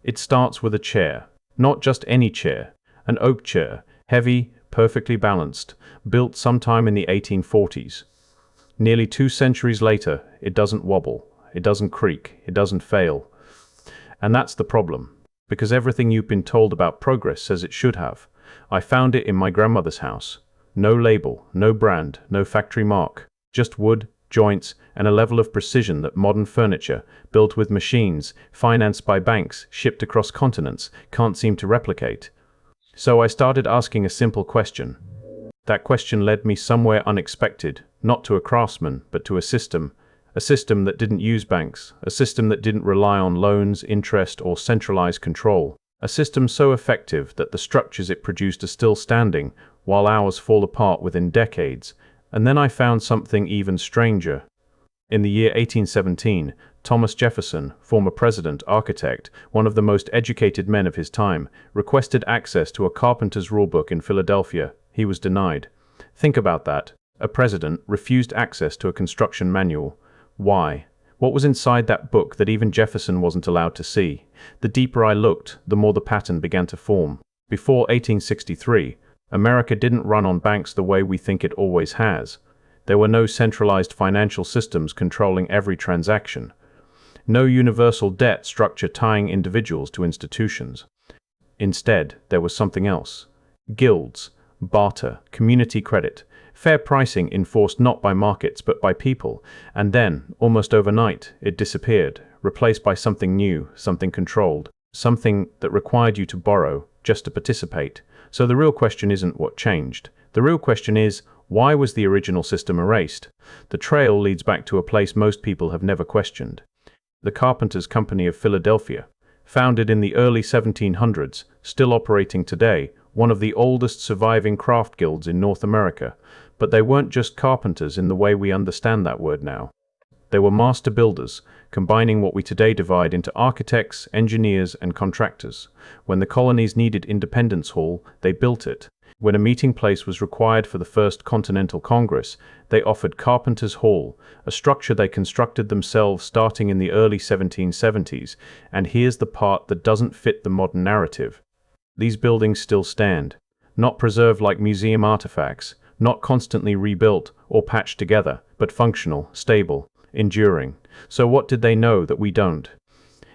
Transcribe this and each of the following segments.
It starts with a chair. Not just any chair. An oak chair. Heavy, perfectly balanced. Built sometime in the 1840s. Nearly 2 centuries later, it doesn't wobble. It doesn't creak. It doesn't fail. And that's the problem. Because everything you've been told about progress says it should have. I found it in my grandmother's house. No label, no brand, no factory mark. Just wood, joints, and a level of precision that modern furniture, built with machines, financed by banks, shipped across continents, can't seem to replicate. So I started asking a simple question. That question led me somewhere unexpected, not to a craftsman, but to a system that didn't use banks, a system that didn't rely on loans, interest, or centralized control, a system so effective that the structures it produced are still standing, while ours fall apart within decades. And then I found something even stranger. In the year 1817, Thomas Jefferson, former president, architect, one of the most educated men of his time, requested access to a carpenter's rulebook in Philadelphia. He was denied. Think about that. A president refused access to a construction manual. Why? What was inside that book that even Jefferson wasn't allowed to see? The deeper I looked, the more the pattern began to form. Before 1863, America didn't run on banks the way we think it always has. There were no centralized financial systems controlling every transaction. No universal debt structure tying individuals to institutions. Instead, there was something else. Guilds, barter, community credit, fair pricing enforced not by markets but by people, and then, almost overnight, it disappeared, replaced by something new, something controlled, something that required you to borrow just to participate. So the real question isn't what changed. The real question is, why was the original system erased? The trail leads back to a place most people have never questioned. The Carpenters' Company of Philadelphia, founded in the early 1700s, still operating today, one of the oldest surviving craft guilds in North America. But they weren't just carpenters in the way we understand that word now. They were master builders, combining what we today divide into architects, engineers, and contractors. When the colonies needed Independence Hall, they built it. When a meeting place was required for the First Continental Congress, they offered Carpenter's Hall, a structure they constructed themselves starting in the early 1770s. And here's the part that doesn't fit the modern narrative. These buildings still stand, not preserved like museum artifacts, not constantly rebuilt or patched together, but functional, stable, enduring. So what did they know that we don't?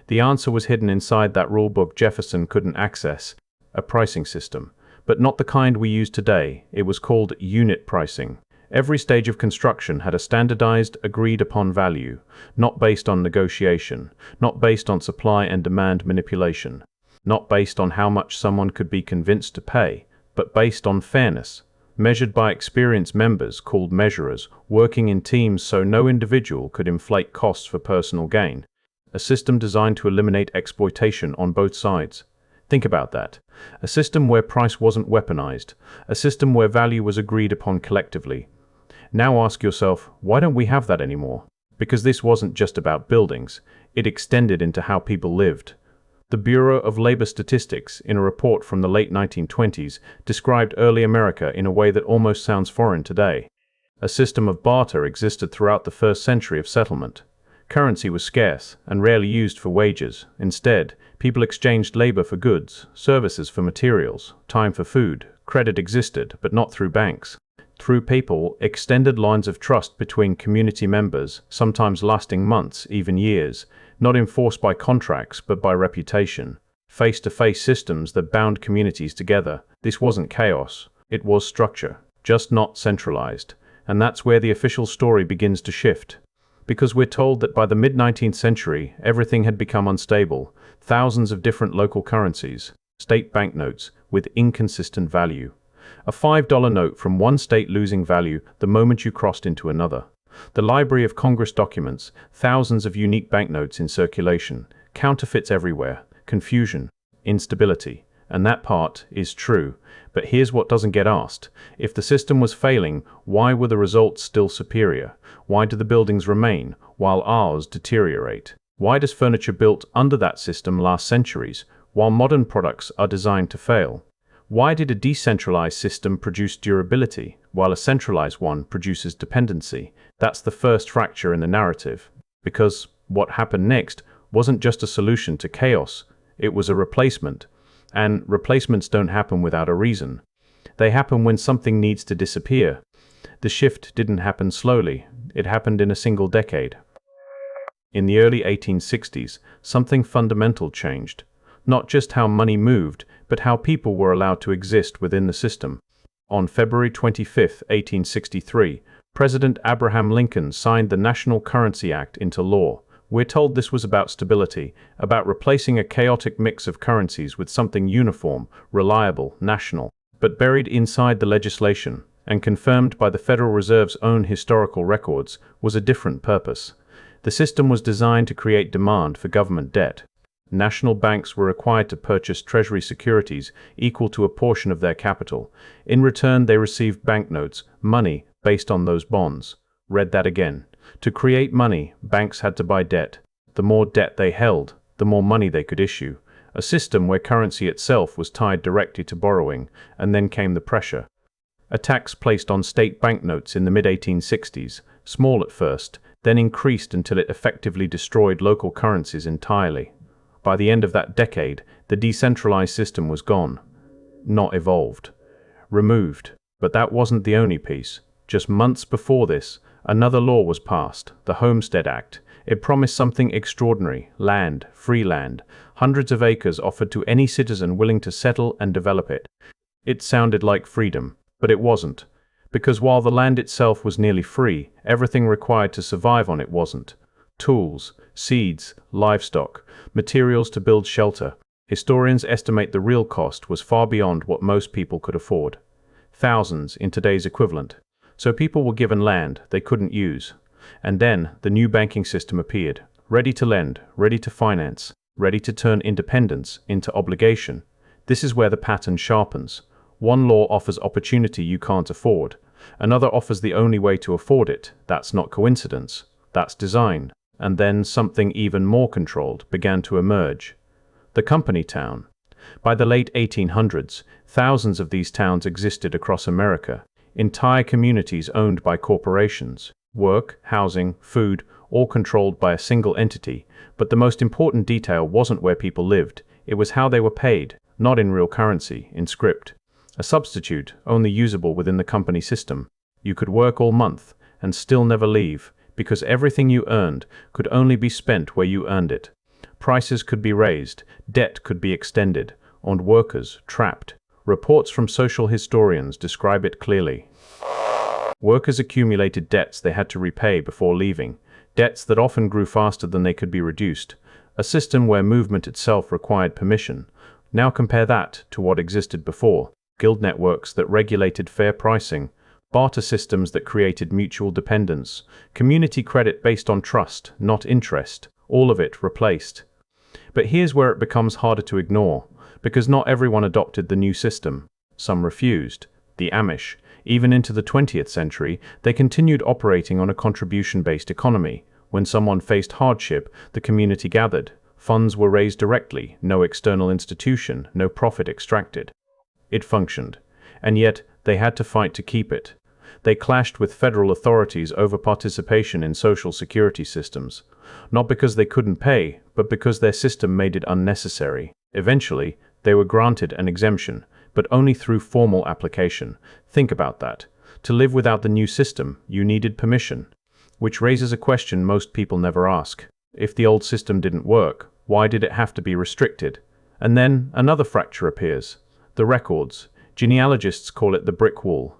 The answer was hidden inside that rulebook Jefferson couldn't access, a pricing system. But not the kind we use today. It was called unit pricing. Every stage of construction had a standardized, agreed-upon value, not based on negotiation, not based on supply and demand manipulation, not based on how much someone could be convinced to pay, but based on fairness, measured by experienced members called measurers, working in teams so no individual could inflate costs for personal gain. A system designed to eliminate exploitation on both sides. Think about that. A system where price wasn't weaponized. A system where value was agreed upon collectively. Now ask yourself, why don't we have that anymore? Because this wasn't just about buildings. It extended into how people lived. The Bureau of Labor Statistics, in a report from the late 1920s, described early America in a way that almost sounds foreign today. A system of barter existed throughout the first century of settlement. Currency was scarce and rarely used for wages. Instead, people exchanged labor for goods, services for materials, time for food. Credit existed, but not through banks. Through people, extended lines of trust between community members, sometimes lasting months, even years, not enforced by contracts but by reputation. Face-to-face systems that bound communities together. This wasn't chaos. It was structure, just not centralized. And that's where the official story begins to shift. Because we're told that by the mid-19th century, everything had become unstable. Thousands of different local currencies, state banknotes, with inconsistent value. A $5 note from one state losing value the moment you crossed into another. The Library of Congress documents, thousands of unique banknotes in circulation, counterfeits everywhere, confusion, instability. And that part is true. But here's what doesn't get asked. If the system was failing, why were the results still superior? Why do the buildings remain, while ours deteriorate? Why does furniture built under that system last centuries, while modern products are designed to fail? Why did a decentralized system produce durability, while a centralized one produces dependency? That's the first fracture in the narrative. Because what happened next wasn't just a solution to chaos, It was a replacement. And replacements don't happen without a reason. They happen when something needs to disappear. The shift didn't happen slowly. It happened in a single decade. In the early 1860s, something fundamental changed. Not just how money moved, but how people were allowed to exist within the system. On February 25, 1863, President Abraham Lincoln signed the National Currency Act into law. We're told this was about stability, about replacing a chaotic mix of currencies with something uniform, reliable, national. But buried inside the legislation, and confirmed by the Federal Reserve's own historical records, was a different purpose. The system was designed to create demand for government debt. National banks were required to purchase treasury securities equal to a portion of their capital. In return, they received banknotes, money, based on those bonds. Read that again. To create money, banks had to buy debt. The more debt they held, the more money they could issue. A system where currency itself was tied directly to borrowing, and then came the pressure. A tax placed on state banknotes in the mid-1860s, small at first, then increased until it effectively destroyed local currencies entirely. By the end of that decade, the decentralized system was gone. Not evolved. Removed. But that wasn't the only piece. Just months before this, another law was passed, the Homestead Act. It promised something extraordinary: land, free land, hundreds of acres offered to any citizen willing to settle and develop it. It sounded like freedom, but it wasn't. Because while the land itself was nearly free, everything required to survive on it wasn't. Tools, seeds, livestock, materials to build shelter. Historians estimate the real cost was far beyond what most people could afford. Thousands in today's equivalent. So people were given land they couldn't use. And then the new banking system appeared, ready to lend, ready to finance, ready to turn independence into obligation. This is where the pattern sharpens. One law offers opportunity you can't afford. Another offers the only way to afford it. That's not coincidence. That's design. And then something even more controlled began to emerge. The company town. By the late 1800s, thousands of these towns existed across America. Entire communities owned by corporations. Work, housing, food, all controlled by a single entity. But the most important detail wasn't where people lived. It was how they were paid, not in real currency, in script. A substitute, only usable within the company system. You could work all month and still never leave, because everything you earned could only be spent where you earned it. Prices could be raised, debt could be extended, and workers trapped. Reports from social historians describe it clearly. Workers accumulated debts they had to repay before leaving, debts that often grew faster than they could be reduced. A system where movement itself required permission. Now compare that to what existed before. Guild networks that regulated fair pricing, barter systems that created mutual dependence, community credit based on trust, not interest, all of it replaced. But here's where it becomes harder to ignore, because not everyone adopted the new system. Some refused. The Amish. Even into the 20th century, they continued operating on a contribution-based economy. When someone faced hardship, the community gathered. Funds were raised directly, no external institution, no profit extracted. It functioned, and yet they had to fight to keep it. They clashed with federal authorities over participation in social security systems, not because they couldn't pay, but because their system made it unnecessary. Eventually, they were granted an exemption, but only through formal application. Think about that. To live without the new system, you needed permission, which raises a question most people never ask. If the old system didn't work, why did it have to be restricted? And then another fracture appears. The records. Genealogists call it the brick wall.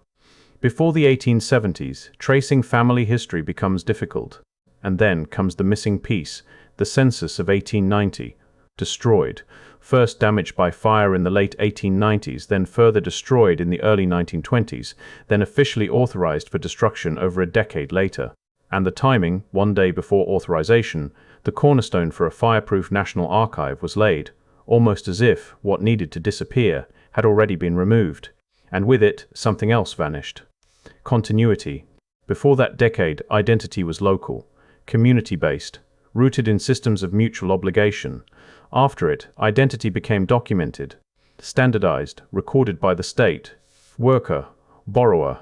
Before the 1870s, tracing family history becomes difficult. And then comes the missing piece, the census of 1890. Destroyed. First damaged by fire in the late 1890s, then further destroyed in the early 1920s, then officially authorized for destruction over a decade later. And the timing, one day before authorization, the cornerstone for a fireproof national archive was laid, almost as if what needed to disappear had already been removed. And with it, something else vanished. Continuity. Before that decade, identity was local, community-based, rooted in systems of mutual obligation. After it, identity became documented, standardized, recorded by the state. Worker, borrower,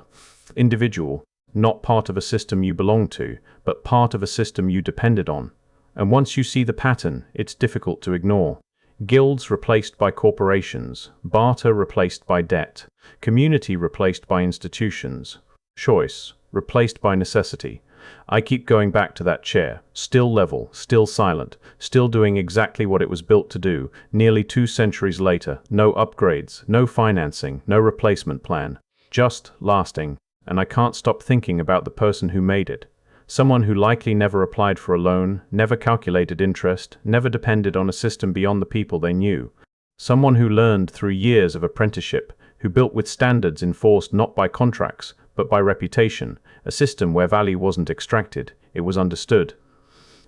individual, not part of a system you belonged to, but part of a system you depended on. And once you see the pattern, it's difficult to ignore. Guilds replaced by corporations, barter replaced by debt, community replaced by institutions, choice replaced by necessity. I keep going back to that chair, still level, still silent, still doing exactly what it was built to do, nearly 2 centuries later. No upgrades, no financing, no replacement plan, just lasting. And I can't stop thinking about the person who made it. Someone who likely never applied for a loan, never calculated interest, never depended on a system beyond the people they knew. Someone who learned through years of apprenticeship, who built with standards enforced not by contracts, but by reputation, a system where value wasn't extracted, it was understood.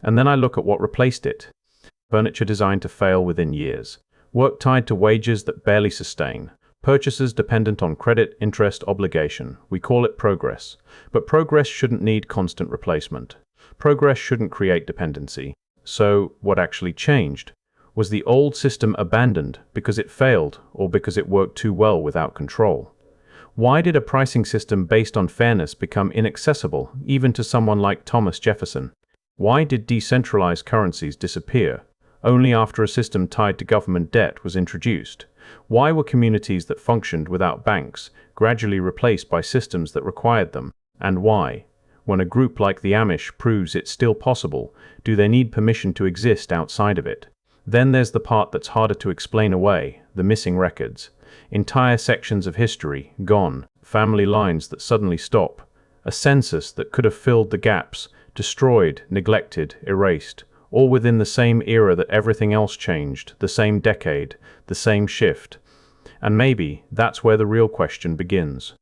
And then I look at what replaced it. Furniture designed to fail within years. Work tied to wages that barely sustain. Purchases dependent on credit, interest, obligation. We call it progress. But progress shouldn't need constant replacement. Progress shouldn't create dependency. So, what actually changed? Was the old system abandoned because it failed or because it worked too well without control? Why did a pricing system based on fairness become inaccessible, even to someone like Thomas Jefferson? Why did decentralized currencies disappear, only after a system tied to government debt was introduced? Why were communities that functioned without banks gradually replaced by systems that required them? And why, when a group like the Amish proves it's still possible, do they need permission to exist outside of it? Then there's the part that's harder to explain away, the missing records. Entire sections of history gone, family lines that suddenly stop, a census that could have filled the gaps, destroyed, neglected, erased, all within the same era that everything else changed, the same decade, the same shift. And maybe that's where the real question begins.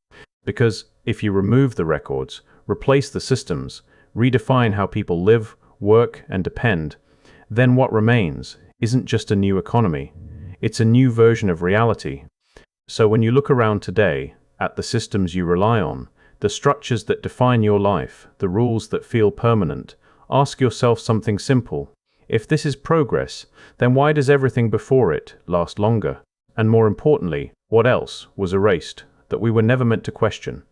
Because if you remove the records, replace the systems, redefine how people live, work, and depend, then what remains isn't just a new economy, it's a new version of reality. So when you look around today, at the systems you rely on, the structures that define your life, the rules that feel permanent, ask yourself something simple. If this is progress, then why does everything before it last longer? And more importantly, what else was erased that we were never meant to question?